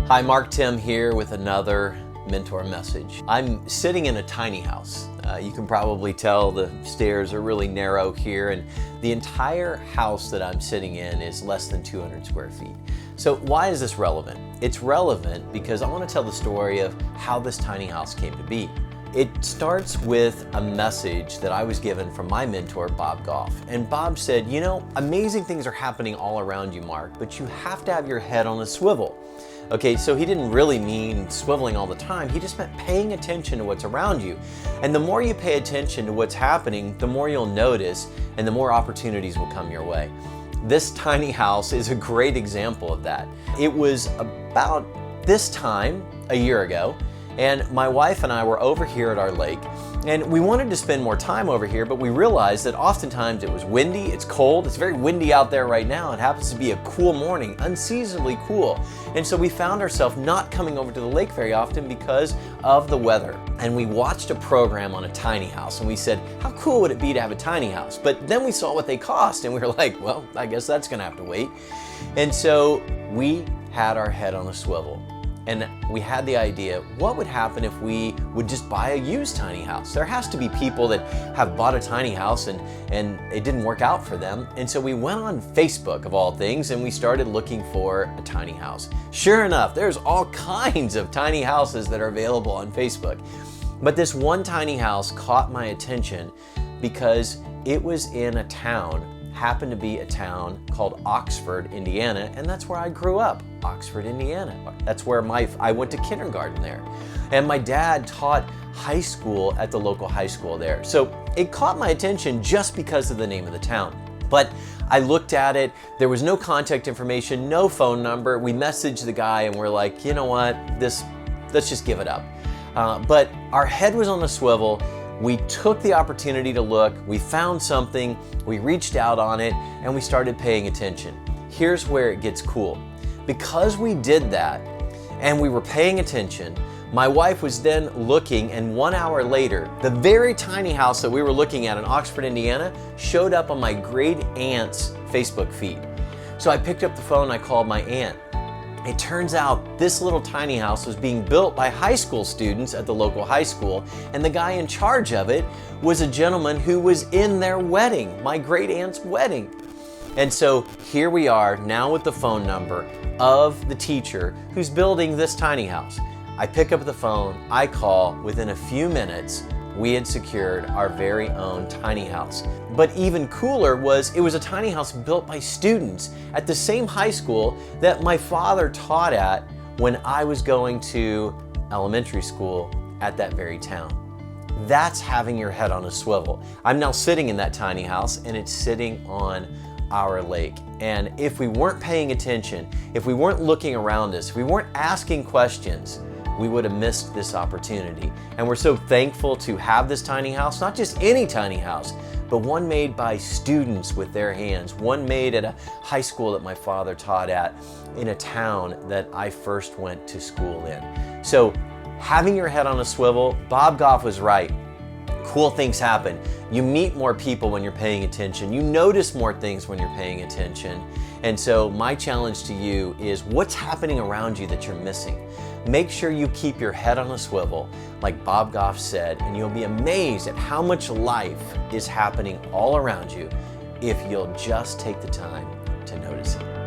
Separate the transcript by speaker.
Speaker 1: Hi, Mark Tim here with another mentor message. I'm sitting in a tiny house. You can probably tell the stairs are really narrow here, and the entire house that I'm sitting in is less than 200 square feet. So why is this relevant? It's relevant because I want to tell the story of how this tiny house came to be. It starts with a message that I was given from my mentor, Goff. And Bob said, you know, amazing things are happening all around you, Mark, but you have to have your head on a swivel. Okay, so he didn't really mean swiveling all the time. He just meant paying attention to what's around you. And the more you pay attention to what's happening, the more you'll notice and the more opportunities will come your way. This tiny house is a great example of that. It was about this time a year ago, and my wife and I were over here at our lake, and we wanted to spend more time over here, but we realized that oftentimes it was windy, it's cold, it's very windy out there right now. It happens to be a cool morning, unseasonably cool. And so we found ourselves not coming over to the lake very often because of the weather. And we watched a program on a tiny house, and we said, how cool would it be to have a tiny house? But then we saw what they cost, and we were like, well, I guess that's gonna have to wait. And so we had our head on a swivel. And we had the idea, what would happen if we would just buy a used tiny house? There has to be people that have bought a tiny house and it didn't work out for them. And so we went on Facebook, of all things, and we started looking for a tiny house. Sure enough, there's all kinds of tiny houses that are available on Facebook. But this one tiny house caught my attention because it was in a town, happened to be a town called Oxford, Indiana, and that's where I grew up, Oxford, Indiana. That's where I went to kindergarten there. And my dad taught high school at the local high school there. So it caught my attention just because of the name of the town. But I looked at it, there was no contact information, no phone number. We messaged the guy and we're like, you know what, let's just give it up. But our head was on a swivel. We took the opportunity to look, we found something, we reached out on it, and we started paying attention. Here's where it gets cool. Because we did that, and we were paying attention, my wife was then looking, and 1 hour later, the very tiny house that we were looking at in Oxford, Indiana, showed up on my great aunt's Facebook feed. So I picked up the phone, I called my aunt. It turns out this little tiny house was being built by high school students at the local high school, and the guy in charge of it was a gentleman who was in their wedding, my great aunt's wedding. And so here we are now with the phone number of the teacher who's building this tiny house. I pick up the phone, I call, within a few minutes, we had secured our very own tiny house. But even cooler was it was a tiny house built by students at the same high school that my father taught at when I was going to elementary school at that very town. That's having your head on a swivel. I'm now sitting in that tiny house and it's sitting on our lake. And if we weren't paying attention, if we weren't looking around us, if we weren't asking questions, we would have missed this opportunity. And we're so thankful to have this tiny house, not just any tiny house, but one made by students with their hands, one made at a high school that my father taught at in a town that I first went to school in. So having your head on a swivel, Bob Goff was right. Cool things happen. You meet more people when you're paying attention. You notice more things when you're paying attention. And so my challenge to you is what's happening around you that you're missing? Make sure you keep your head on a swivel, like Bob Goff said, and you'll be amazed at how much life is happening all around you if you'll just take the time to notice it.